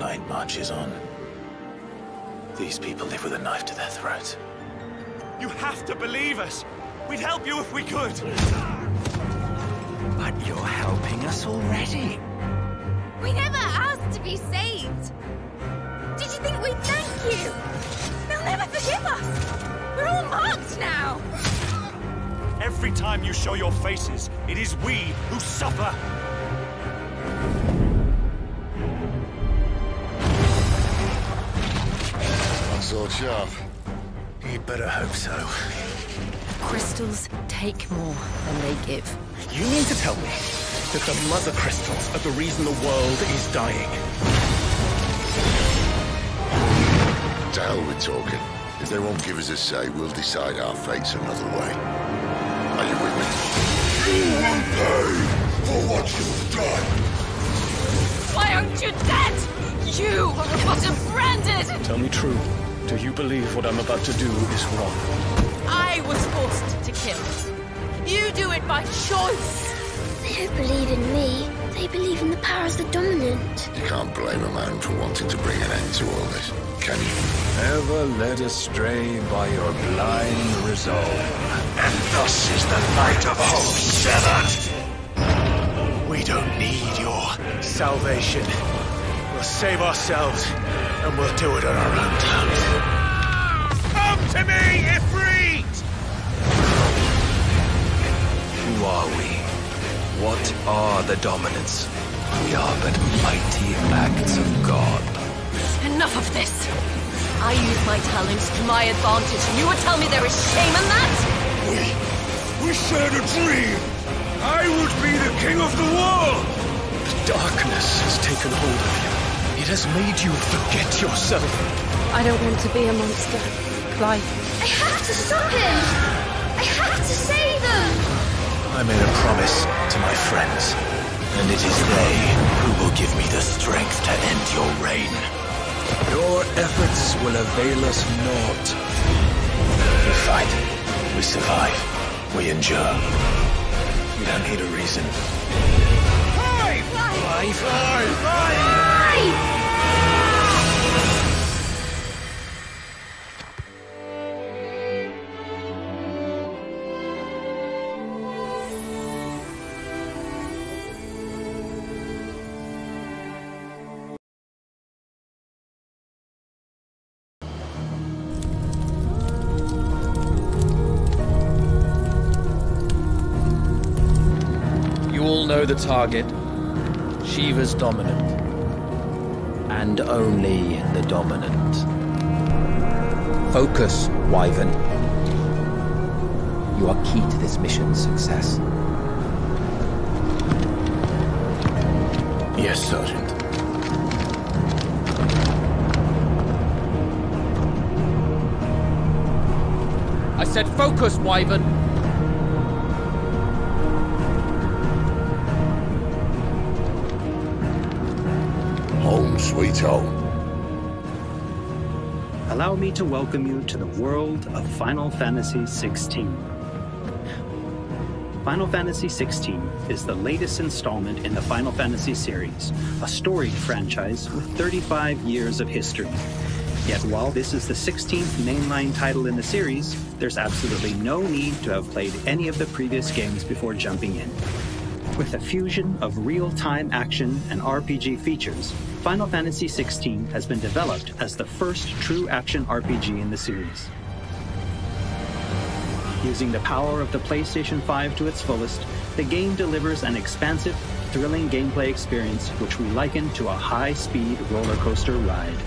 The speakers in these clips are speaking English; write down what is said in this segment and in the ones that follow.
night marches on. These people live with a knife to their throats. You have to believe us! We'd help you if we could! But you're helping us already. We never asked to be saved! Did you think we'd thank you? They'll never forgive us! We're all marked now! Every time you show your faces, it is we who suffer! Sword sharp. You'd better hope so. Crystals take more than they give. You mean to tell me that the mother crystals are the reason the world is dying? To hell with talking. If they won't give us a say, we'll decide our fates another way. Are you with me? You will pay for what you've done! Why aren't you dead? You are what have branded! Tell me true. Do you believe what I'm about to do is wrong? I was forced to kill. You do it by choice. They don't believe in me. They believe in the powers the dominant. You can't blame a man for wanting to bring an end to all this, can you? Ever led astray by your blind resolve. And thus is the night of hope severed! We don't need your salvation. We'll save ourselves, and we'll do it on our own terms. Come to me, Ifrit! Who are we? What are the dominants? We are but mighty acts of God. Enough of this. I use my talents to my advantage, and you would tell me there is shame in that? We shared a dream! I would be the king of the world! The darkness has taken hold of you. It has made you forget yourself. I don't want to be a monster, Clive. I have to stop him! I have to save them! I made a promise to my friends, and it is they who will give me the strength to end your reign. Your efforts will avail us naught. We fight, we survive, we endure. We don't need a reason. You all know the target. Shiva's dominant. And only the dominant. Focus, Wyvern. You are key to this mission's success. Yes, Sergeant. I said focus, Wyvern. Home sweet home. Allow me to welcome you to the world of Final Fantasy XVI. Final Fantasy XVI is the latest installment in the Final Fantasy series, a storied franchise with 35 years of history. Yet while this is the 16th mainline title in the series, there's absolutely no need to have played any of the previous games before jumping in. With a fusion of real-time action and RPG features, Final Fantasy XVI has been developed as the first true action RPG in the series. Using the power of the PlayStation 5 to its fullest, the game delivers an expansive, thrilling gameplay experience which we liken to a high-speed roller coaster ride.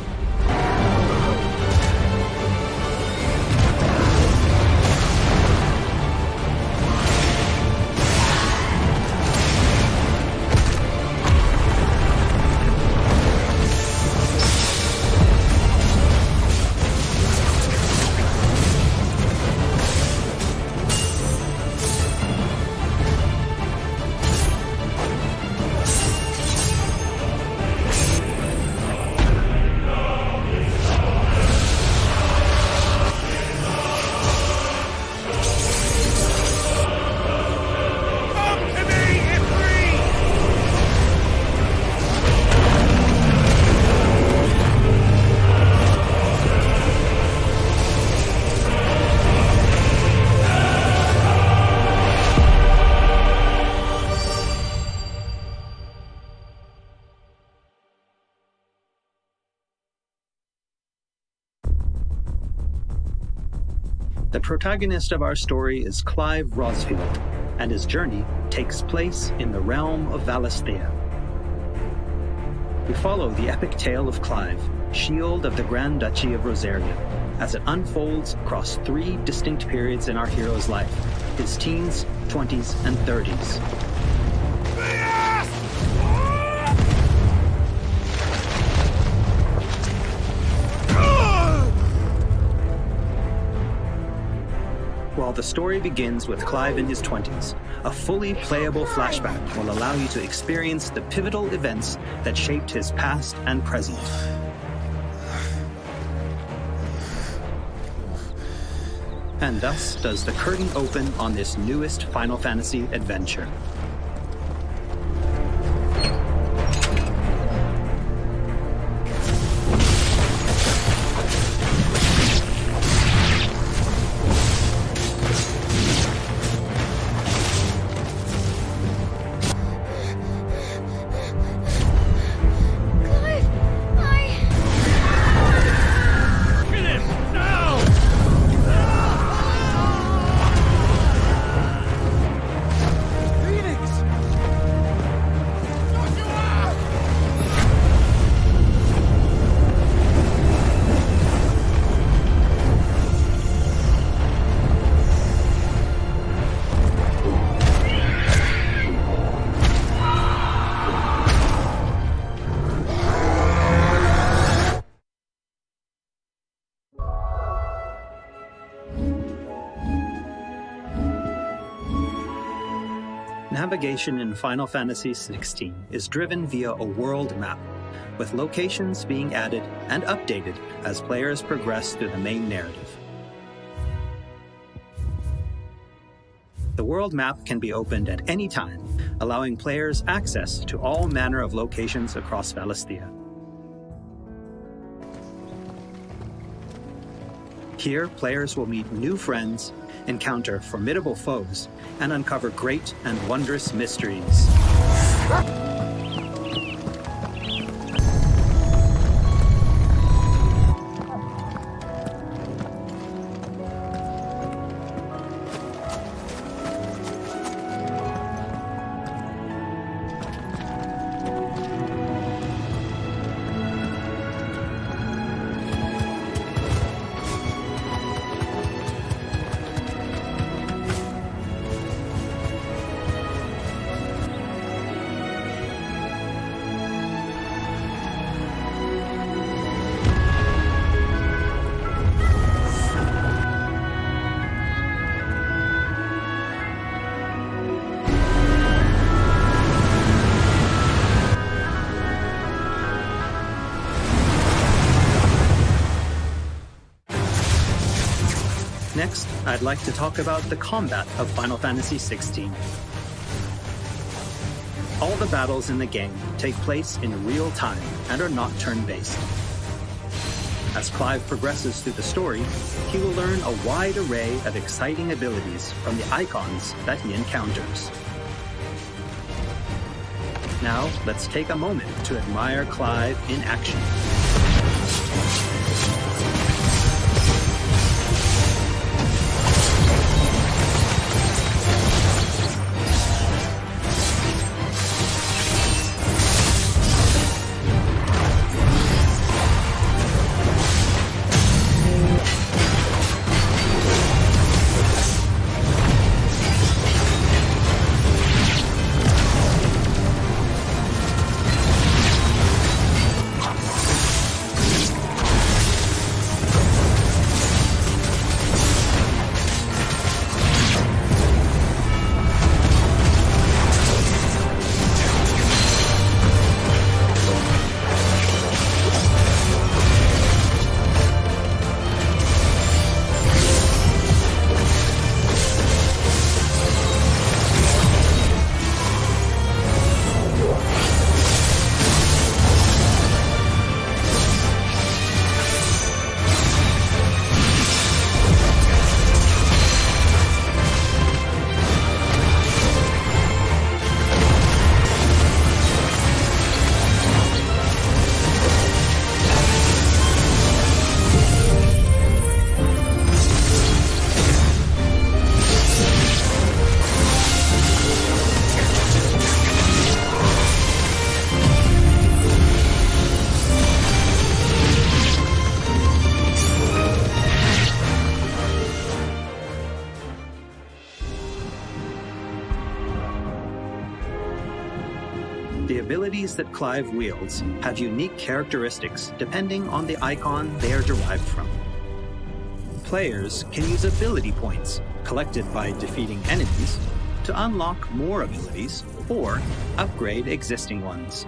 The protagonist of our story is Clive Rosfield, and his journey takes place in the realm of Valisthea. We follow the epic tale of Clive, Shield of the Grand Duchy of Rosaria, as it unfolds across 3 distinct periods in our hero's life: his teens, 20s, and 30s. While the story begins with Clive in his 20s, a fully playable flashback will allow you to experience the pivotal events that shaped his past and present. And thus does the curtain open on this newest Final Fantasy adventure. Navigation in Final Fantasy XVI is driven via a world map, with locations being added and updated as players progress through the main narrative. The world map can be opened at any time, allowing players access to all manner of locations across Valisthea. Here, players will meet new friends, encounter formidable foes, and uncover great and wondrous mysteries. Next, I'd like to talk about the combat of Final Fantasy XVI. All the battles in the game take place in real time and are not turn-based. As Clive progresses through the story, he will learn a wide array of exciting abilities from the Eikons that he encounters. Now, let's take a moment to admire Clive in action. The abilities that Clive wields have unique characteristics depending on the icon they are derived from. Players can use ability points, collected by defeating enemies, to unlock more abilities or upgrade existing ones.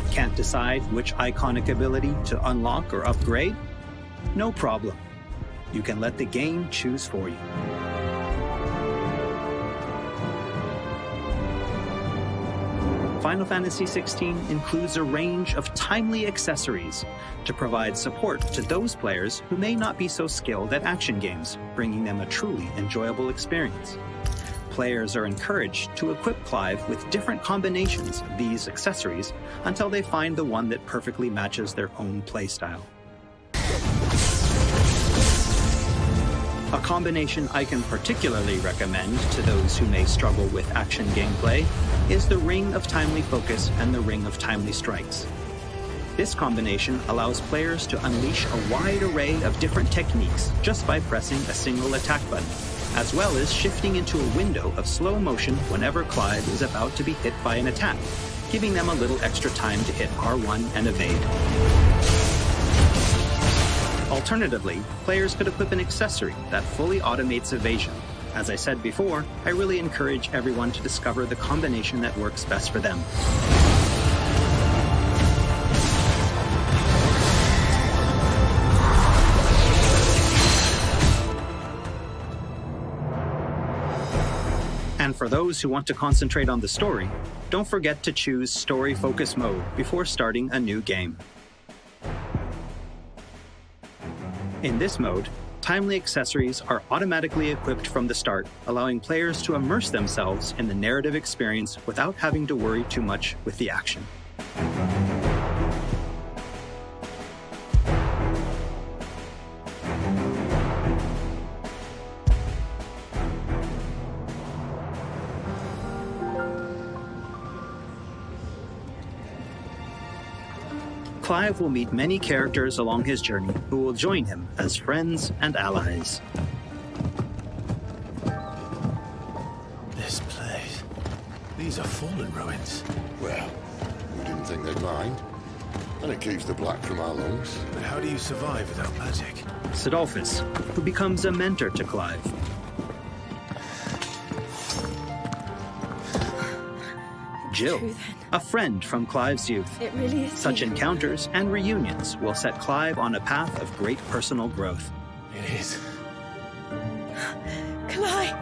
Can't decide which iconic ability to unlock or upgrade? No problem. You can let the game choose for you. Final Fantasy XVI includes a range of timely accessories to provide support to those players who may not be so skilled at action games, bringing them a truly enjoyable experience. Players are encouraged to equip Clive with different combinations of these accessories until they find the one that perfectly matches their own playstyle. A combination I can particularly recommend to those who may struggle with action gameplay is the Ring of Timely Focus and the Ring of Timely Strikes. This combination allows players to unleash a wide array of different techniques just by pressing a single attack button, as well as shifting into a window of slow motion whenever Clive is about to be hit by an attack, giving them a little extra time to hit R1 and evade. Alternatively, players could equip an accessory that fully automates evasion. As I said before, I really encourage everyone to discover the combination that works best for them. And for those who want to concentrate on the story, don't forget to choose Story Focus Mode before starting a new game. In this mode, timely accessories are automatically equipped from the start, allowing players to immerse themselves in the narrative experience without having to worry too much with the action. Clive will meet many characters along his journey who will join him as friends and allies. This place. These are fallen ruins. Well, we didn't think they'd mind. And it keeps the black from our lungs. But how do you survive without magic? Sidolphus, who becomes a mentor to Clive. Jill, a friend from Clive's youth. It really is. Such encounters and reunions will set Clive on a path of great personal growth. It is. Clive!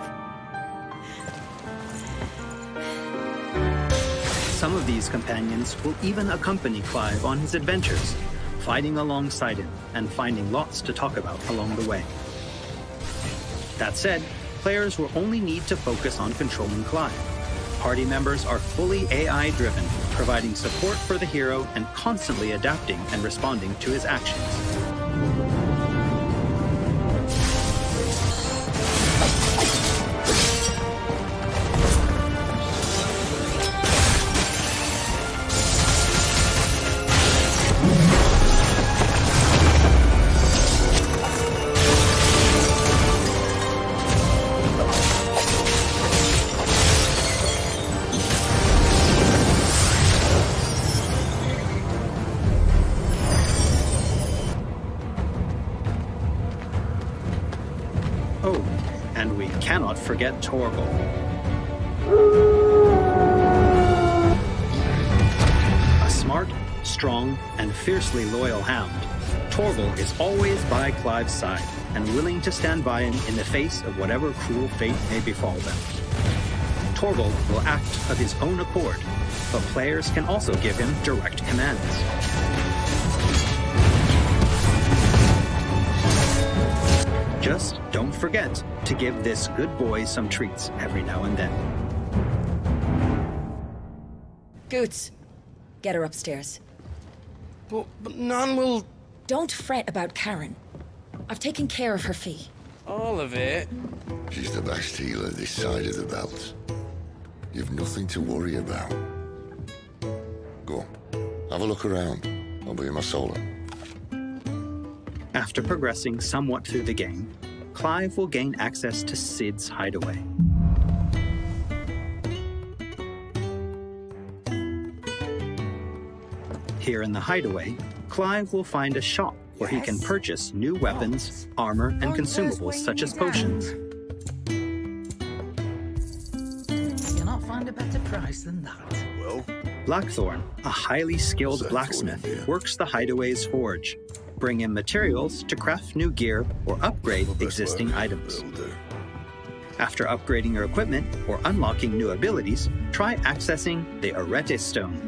Some of these companions will even accompany Clive on his adventures, fighting alongside him and finding lots to talk about along the way. That said, players will only need to focus on controlling Clive. Party members are fully AI-driven, providing support for the hero and constantly adapting and responding to his actions. Oh, and we cannot forget Torgal. A smart, strong, and fiercely loyal hound, Torgal is always by Clive's side and willing to stand by him in the face of whatever cruel fate may befall them. Torgal will act of his own accord, but players can also give him direct commands. Just don't forget to give this good boy some treats every now and then. Goots, get her upstairs. But none will... Don't fret about Karen. I've taken care of her fee. All of it? She's the best healer this side of the belt. You've nothing to worry about. Go on, have a look around. I'll be in my solo. After progressing somewhat through the game, Clive will gain access to Cid's hideaway. Here in the hideaway, Clive will find a shop where he can purchase new weapons, armor, and consumables such as potions. You'll not find a better price than that. Well, Blackthorn, a highly skilled blacksmith, works the hideaway's forge. Bring him materials to craft new gear or upgrade existing items. After upgrading your equipment or unlocking new abilities, try accessing the Arete Stone.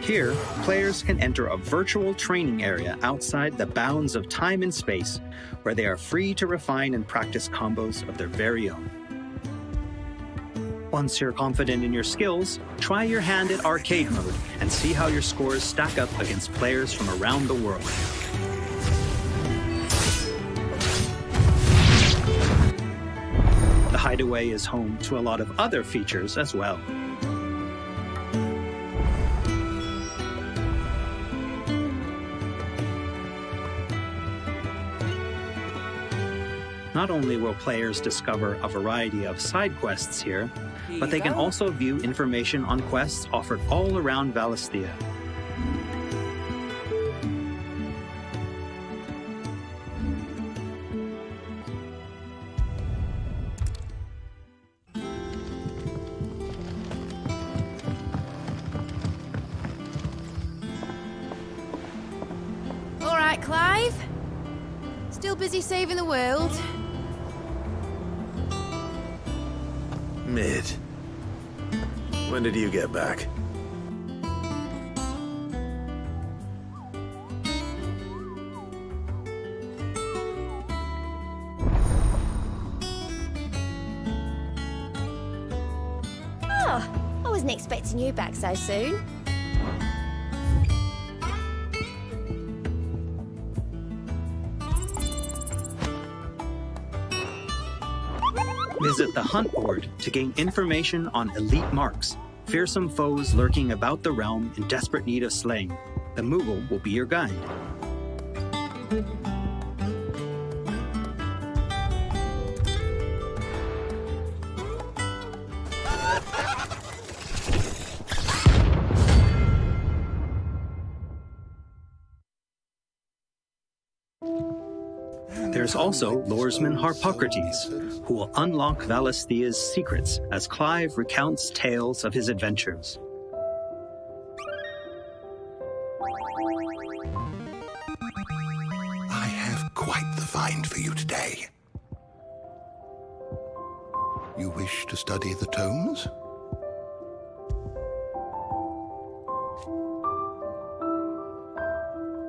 Here, players can enter a virtual training area outside the bounds of time and space, where they are free to refine and practice combos of their very own. Once you're confident in your skills, try your hand at arcade mode and see how your scores stack up against players from around the world. The hideaway is home to a lot of other features as well. Not only will players discover a variety of side quests here, but they can also view information on quests offered all around Valisthea. All right, Clive. Still busy saving the world? Mid. When did you get back? Oh, I wasn't expecting you back so soon. Visit the hunt board to gain information on elite marks, fearsome foes lurking about the realm in desperate need of slaying. The Moogle will be your guide. There's also Lordesman Harpocrates, who will unlock Valisthea's secrets as Clive recounts tales of his adventures. I have quite the find for you today. You wish to study the tomes?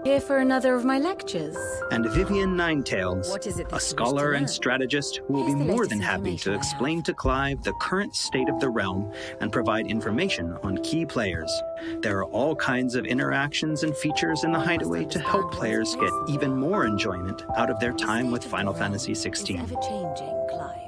Here for another of my lectures. And Vivian Ninetails, a scholar and strategist who will be more than happy to explain to Clive the current state of the realm and provide information on key players. There are all kinds of interactions and features in the hideaway to help players get even more enjoyment out of their time with Final Fantasy XVI. Ever-changing, Clive.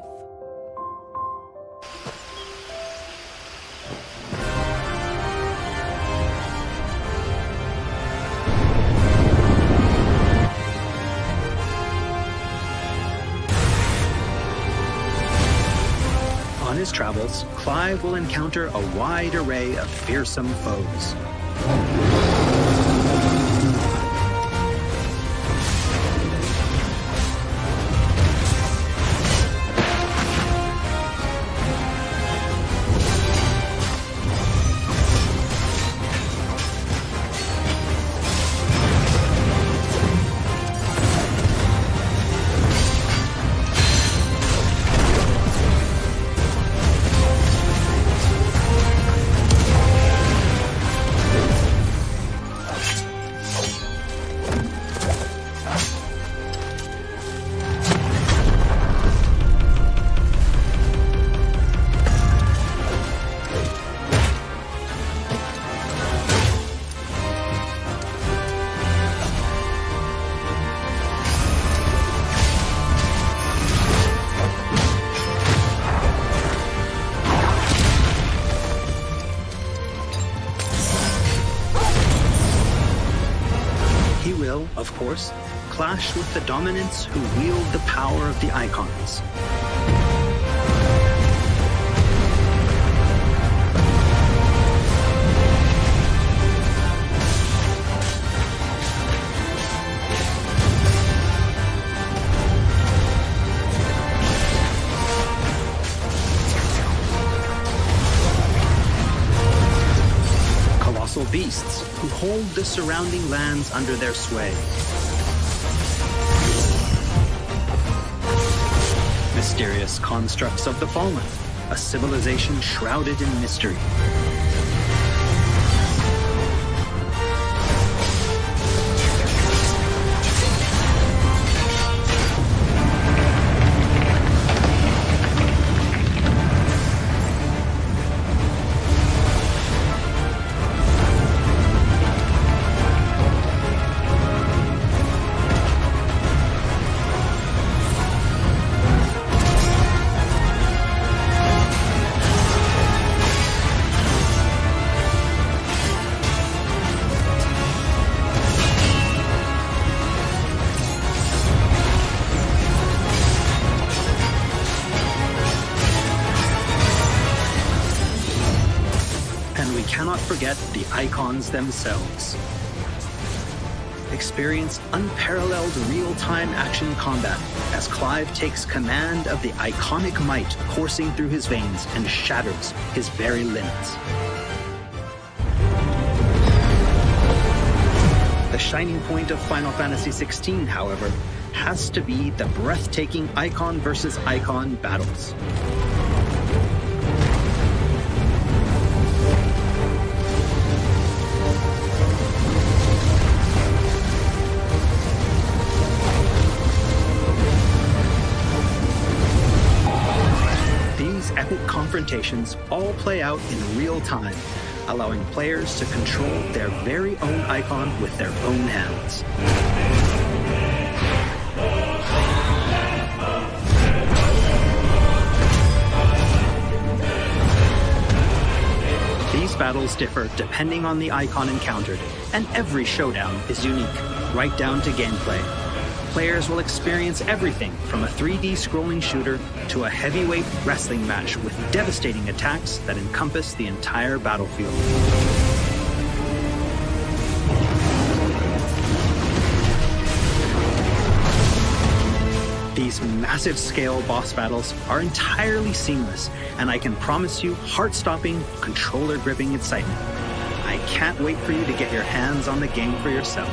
On his travels, Clive will encounter a wide array of fearsome foes. Of course, clash with the dominants who wield the power of the Eikons. beasts who hold the surrounding lands under their sway. Mysterious constructs of the fallen, a civilization shrouded in mystery. Forget the Eikons themselves. Experience unparalleled real-time action combat as Clive takes command of the iconic might coursing through his veins and shatters his very limits. The shining point of Final Fantasy XVI, however, has to be the breathtaking Eikon versus Eikon battles. Epic confrontations all play out in real time, allowing players to control their very own Eikon with their own hands. These battles differ depending on the Eikon encountered, and every showdown is unique, right down to gameplay. Players will experience everything from a 3D scrolling shooter to a heavyweight wrestling match with devastating attacks that encompass the entire battlefield. These massive-scale boss battles are entirely seamless, and I can promise you heart-stopping, controller-gripping excitement. I can't wait for you to get your hands on the game for yourself.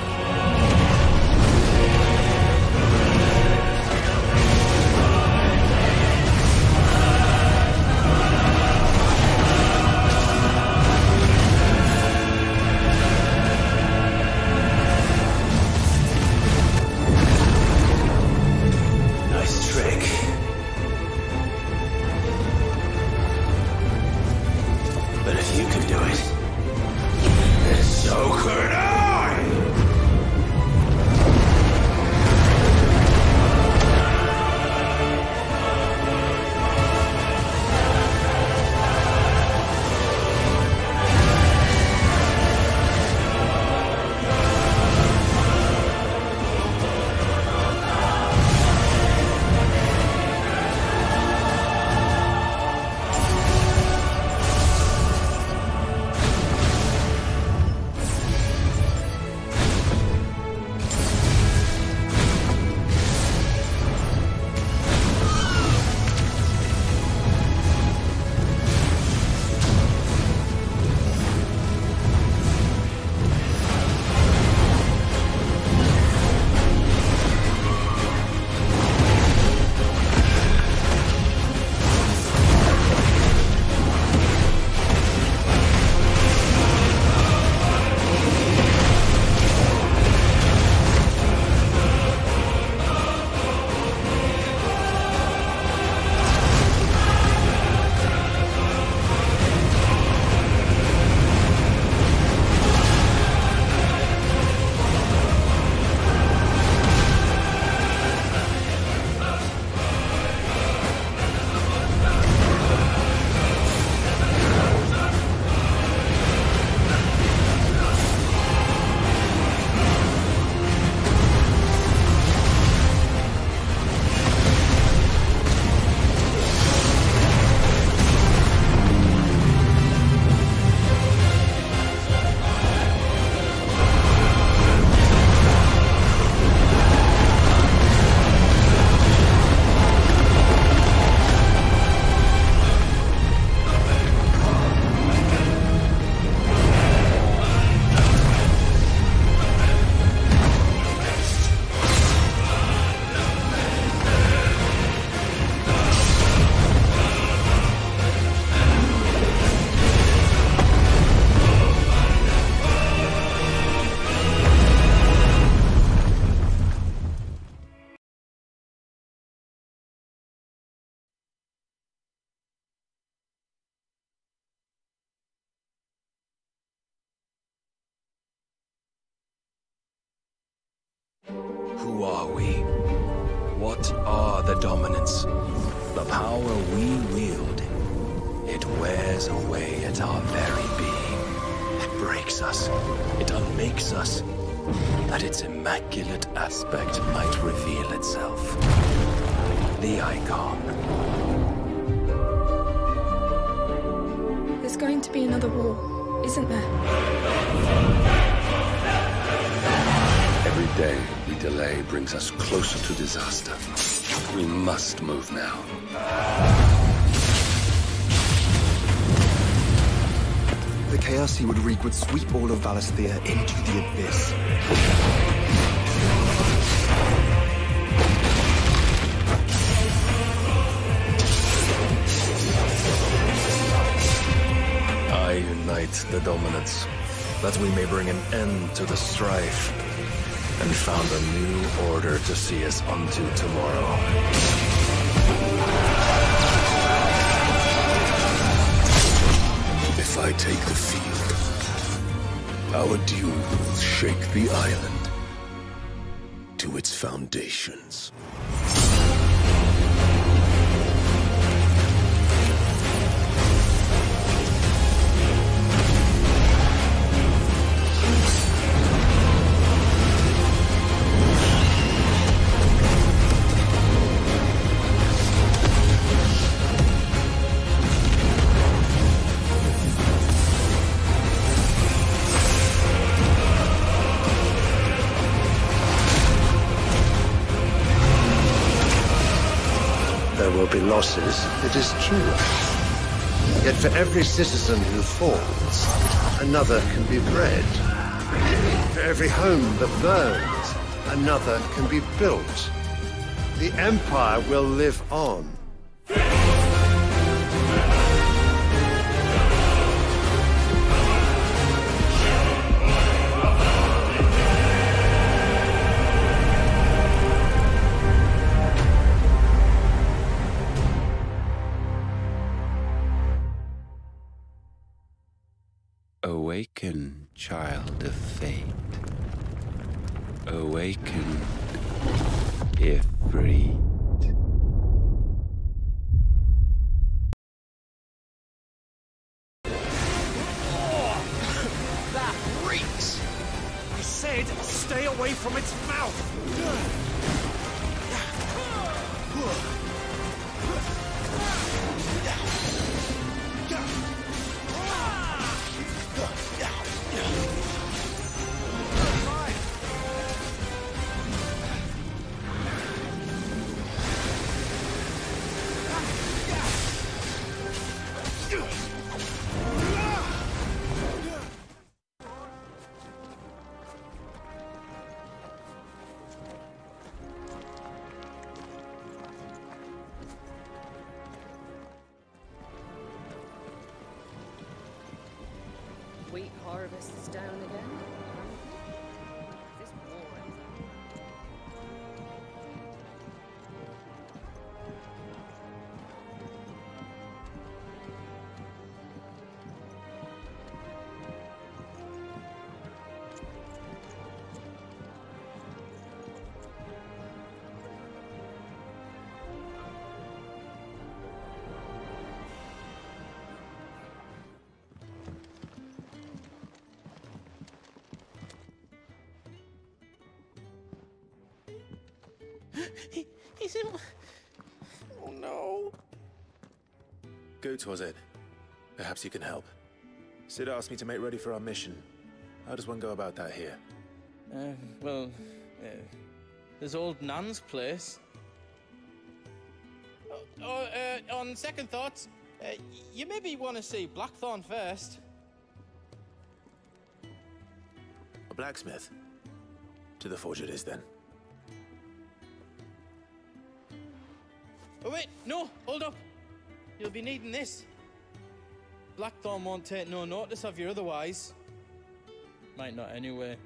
Who are we? What are the dominants? The power we wield, it wears away at our very being. It breaks us. It unmakes us, that its immaculate aspect might reveal itself. The Eikon. There's going to be another war, isn't there? Every day we delay brings us closer to disaster. We must move now. The chaos he would wreak would sweep all of Valisthea into the abyss. I unite the dominants, that we may bring an end to the strife, and found a new order to see us unto tomorrow. If I take the field, our duel will shake the island to its foundations. There will be losses, it is true. Yet for every citizen who falls, another can be bred. For every home that burns, another can be built. The Empire will live on. Awaken, child of fate. Awaken, if free. That reeks! I said, stay away from its mouth! Wheat harvest is down again. This war is He's in... Oh no. Goats, was it? Perhaps you can help. Sid asked me to make ready for our mission. How does one go about that here? There's old Nan's place. On second thoughts, you maybe want to see Blackthorn first. A blacksmith? To the forge it is, then. Oh wait, no, hold up. You'll be needing this. Blackthorn won't take no notice of you otherwise. Might not anyway.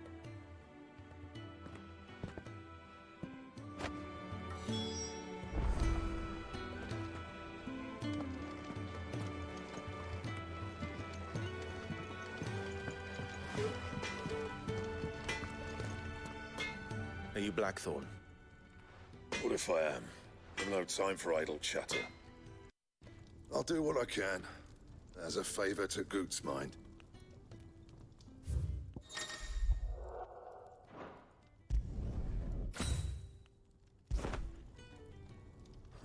Are you Blackthorn? What if I am? I've no time for idle chatter. I'll do what I can, as a favor to Goot's mind.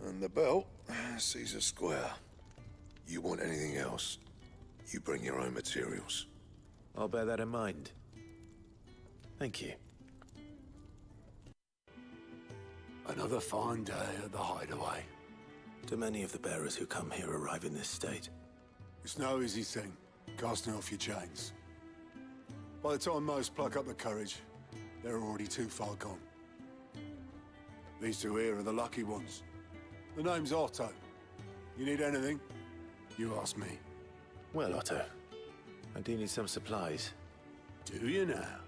And the belt sees a square. You want anything else, you bring your own materials. I'll bear that in mind. Thank you. Another fine day at the Hideaway. Do many of the bearers who come here arrive in this state? It's no easy thing, casting off your chains. By the time most pluck up the courage, they're already too far gone. These two here are the lucky ones. The name's Otto. You need anything, you ask me. Well, Otto, I do need some supplies. Do you now?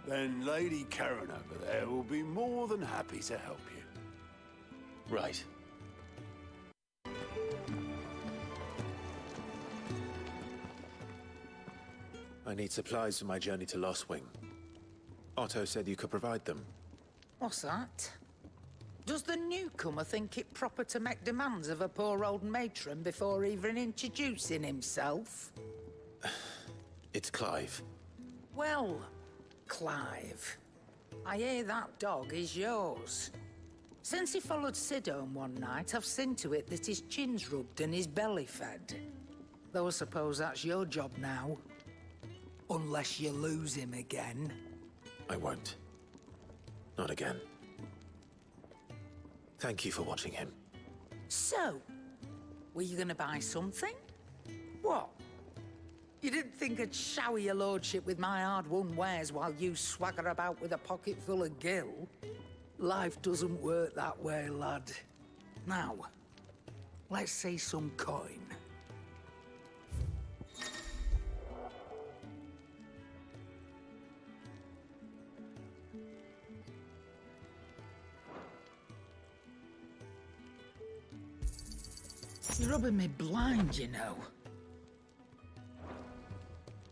Then Lady Karen over there will be more than happy to help you. Right. I need supplies for my journey to Lostwing. Otto said you could provide them. What's that? Does the newcomer think it proper to make demands of a poor old matron before even introducing himself? It's Clive. Well, Clive, I hear that dog is yours. Since he followed Sid home one night, I've seen to it that his chin's rubbed and his belly fed. Though I suppose that's your job now. Unless you lose him again. I won't. Not again. Thank you for watching him. So, were you gonna buy something? What? You didn't think I'd shower your lordship with my hard-won wares while you swagger about with a pocket full of gil? Life doesn't work that way, lad. Now, let's see some coin. You're rubbing me blind, you know.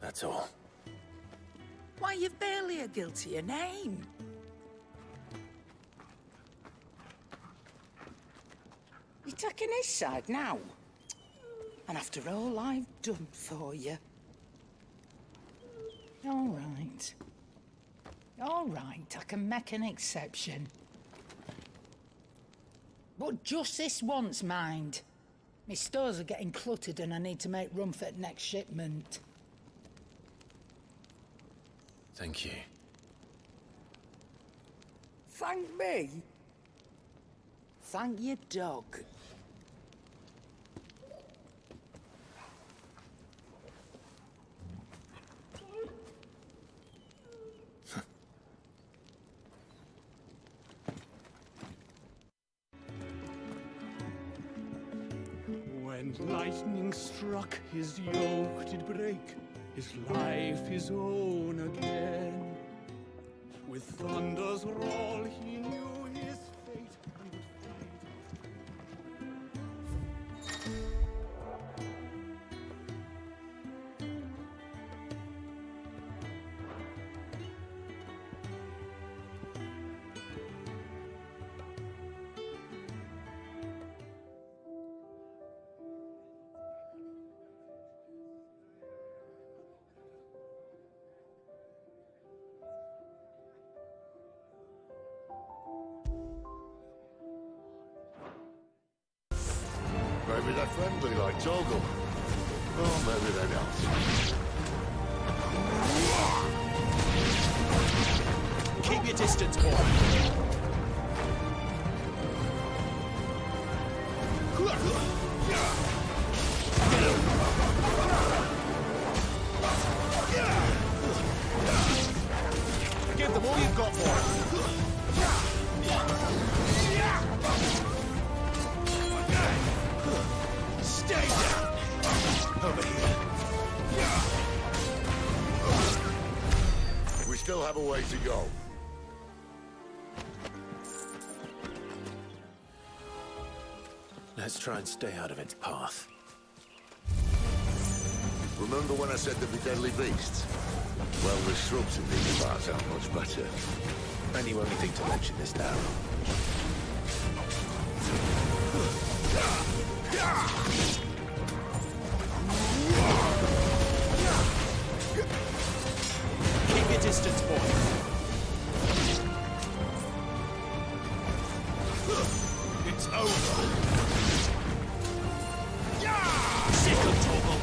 That's all. Why, you've barely a guiltier name. You're taking his side now. And after all I've done for you. All right. All right, I can make an exception. But just this once, mind. My stores are getting cluttered and I need to make room for the next shipment. Thank you. Thank me? Thank your dog. When lightning struck, his yoke did break, his life his own again. With thunder's roll, he knew his fate and would Maybe they're friendly like Toggle. Or maybe they're not. keep your distance, boy. Give them all you've got for it. Stay down! Over here. We still have a way to go. Let's try and stay out of its path. Remember when I said there'd be deadly beasts? Well, the shrubs in these parts aren't much better. And you only think to mention this now. Keep your distance, boy. It's over. Sick of trouble.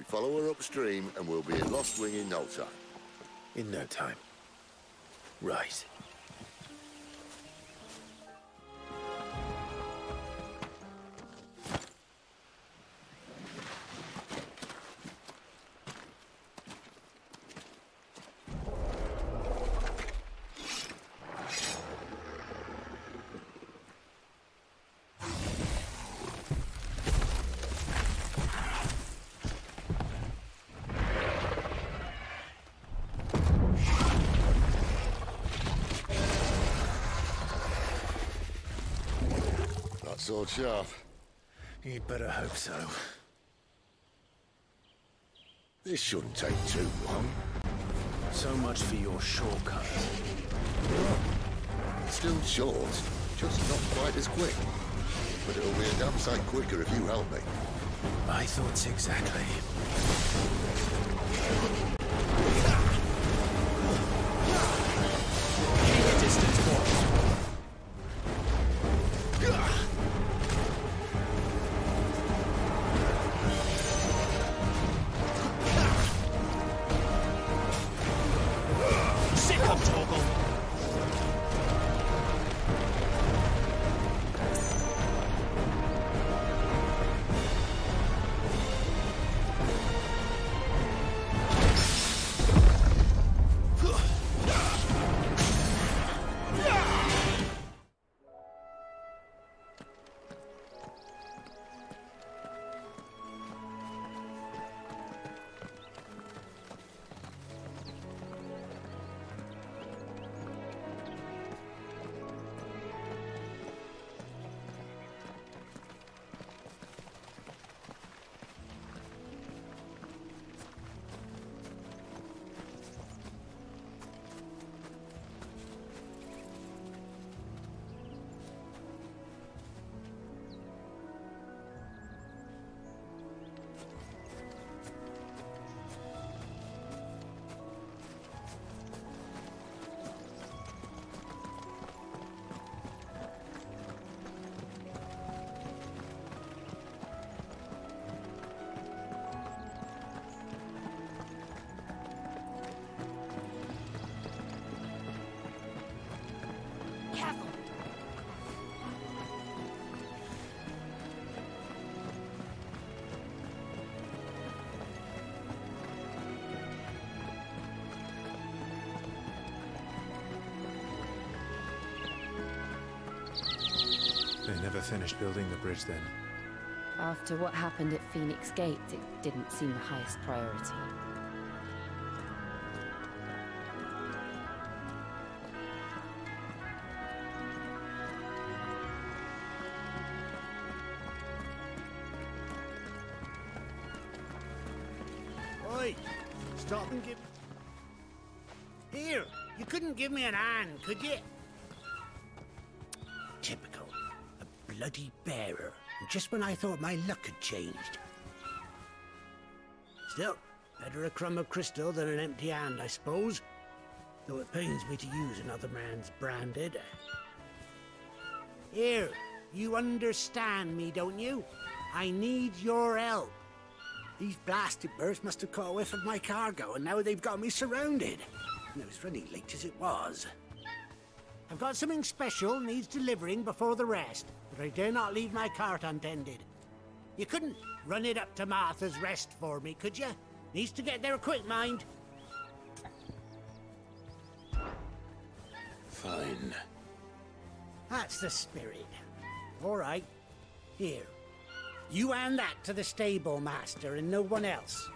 Follow her upstream and we'll be in Lost Wing in no time. In no time. Right. Sword sharp. You'd better hope so. This shouldn't take too long. So much for your shortcut. Still short, just not quite as quick. But it'll be a damn sight quicker if you help me. My thoughts exactly. Keep a distance, boy. They never finished building the bridge then. After what happened at Phoenix Gate, it didn't seem the highest priority. Oi! Stop and give... Here! You couldn't give me an hand, could you? Typical. A bloody bearer. Just when I thought my luck had changed. Still, better a crumb of crystal than an empty hand, I suppose. Though it pains me to use another man's branded. Here, You understand me, don't you? I need your help. These blasted birds must have caught a whiff of my cargo, and now they've got me surrounded. And it was running late as it was. I've got something special needs delivering before the rest, but I dare not leave my cart untended. You couldn't run it up to Martha's Rest for me, could you? Needs to get there quick, mind. Fine. That's the spirit. All right. Here. You hand that to the stable master and no one else.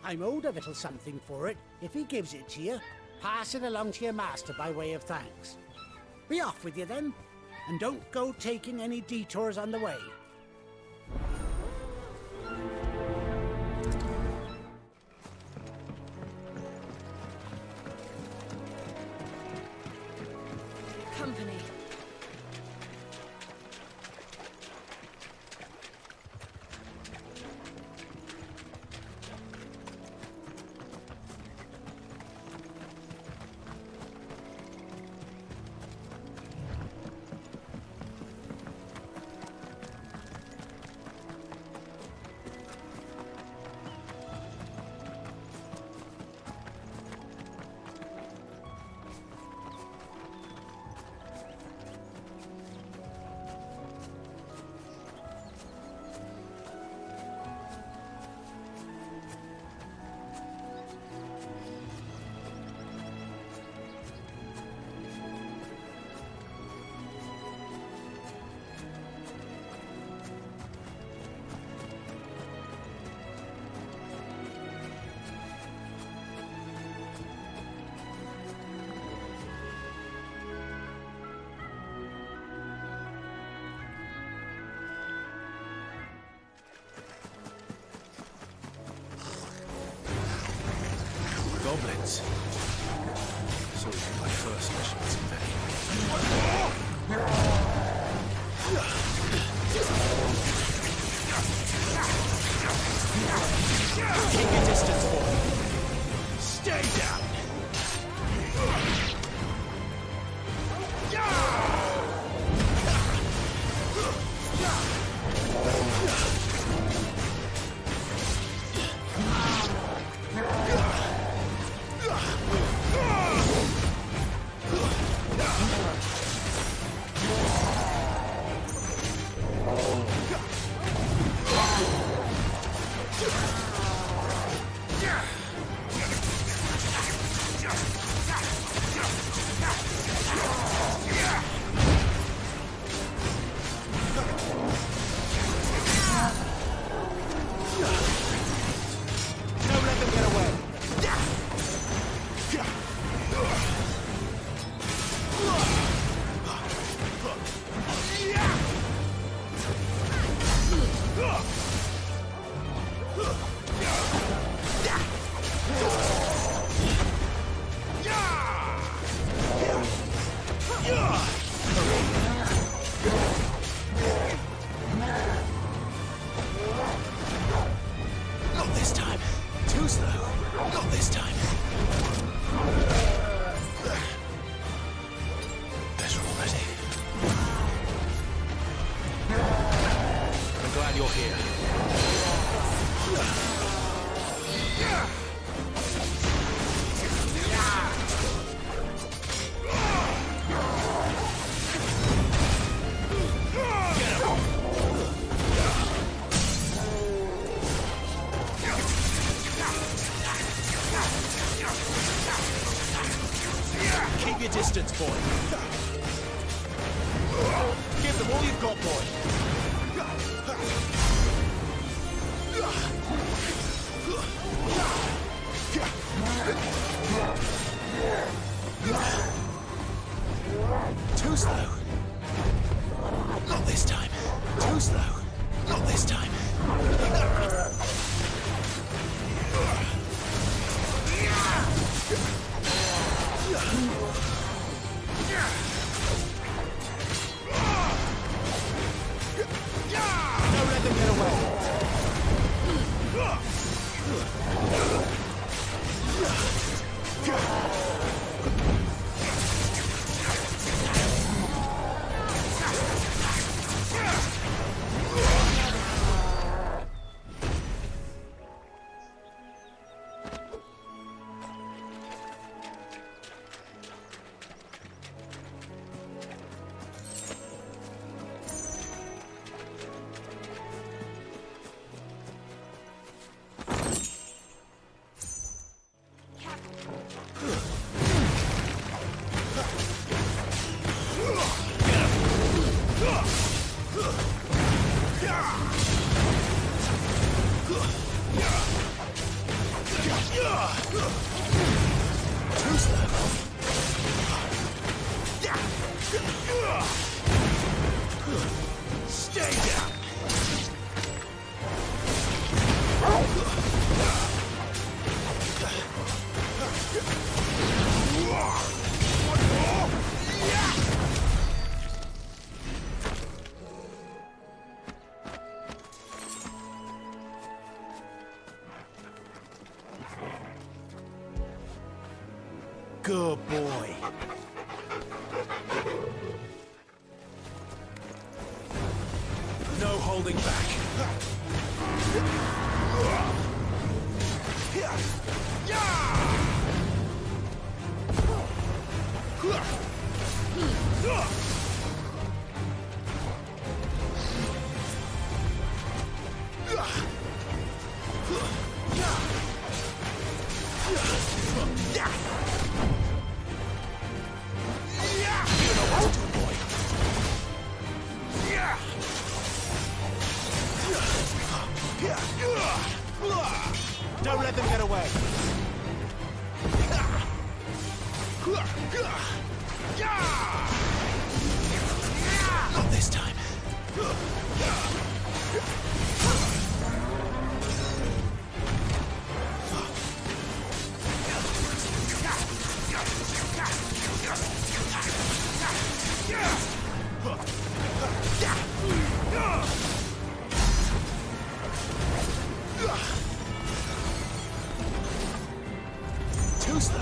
I'm owed a little something for it. If he gives it to you, pass it along to your master by way of thanks. Be off with you then, and don't go taking any detours on the way. Company. Goblins. So my first mission was in vain. Keep your distance, boy. Stay down. Distance, boy. Give them all you've got, boy. Too slow. Not this time. Too slow. Not this time. Good boy. No holding back. Don't let them get away. Not this time. Too slow.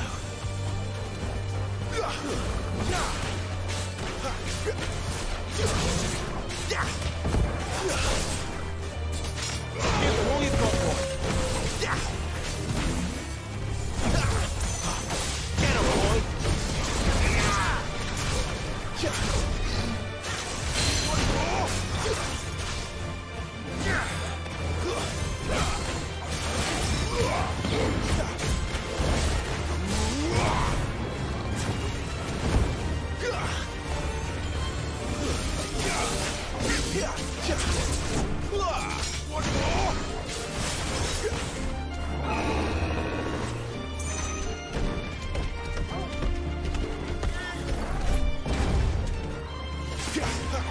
Give them all you've got, boy. Get him, boy.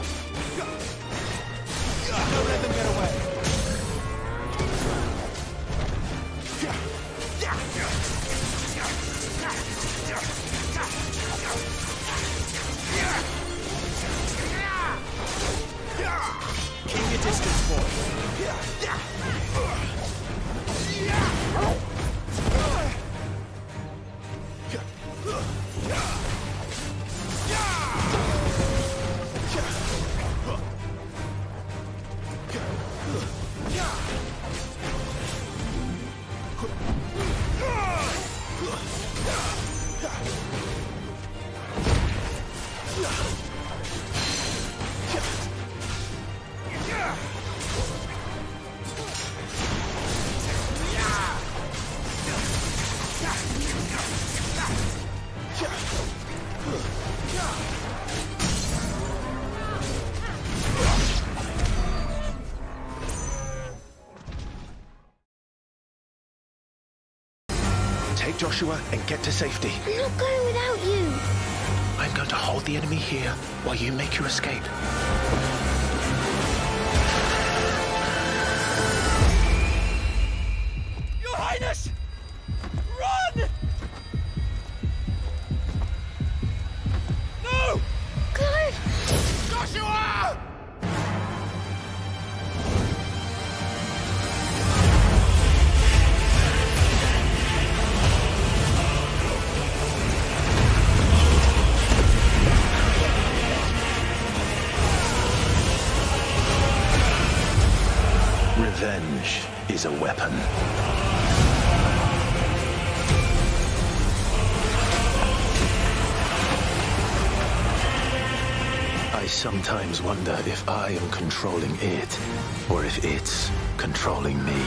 Don't let them get away. Keep your distance, boy. Take Joshua and get to safety. I'm not going without you. I'm going to hold the enemy here while you make your escape. Your Highness! Run! No! Clive! Joshua! Revenge is a weapon. I sometimes wonder if I am controlling it, or if it's controlling me.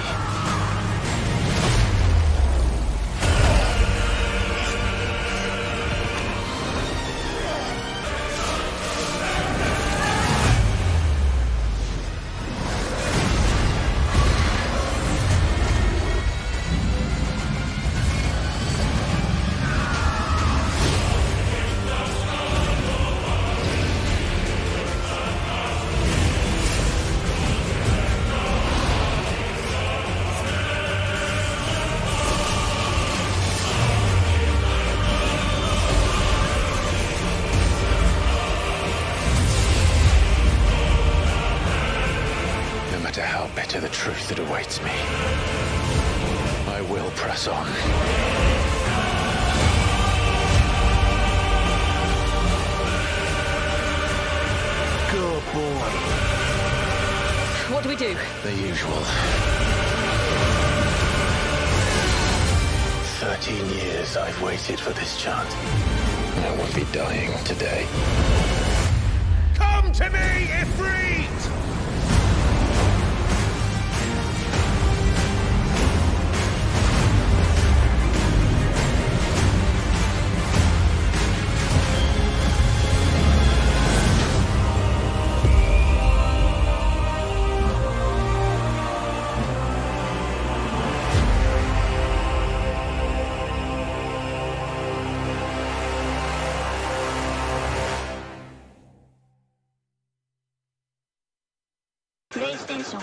How bitter the truth that awaits me. I will press on. What do we do? The usual. 13 years I've waited for this chance. I won't be dying today. Come to me, Ifrit! PlayStation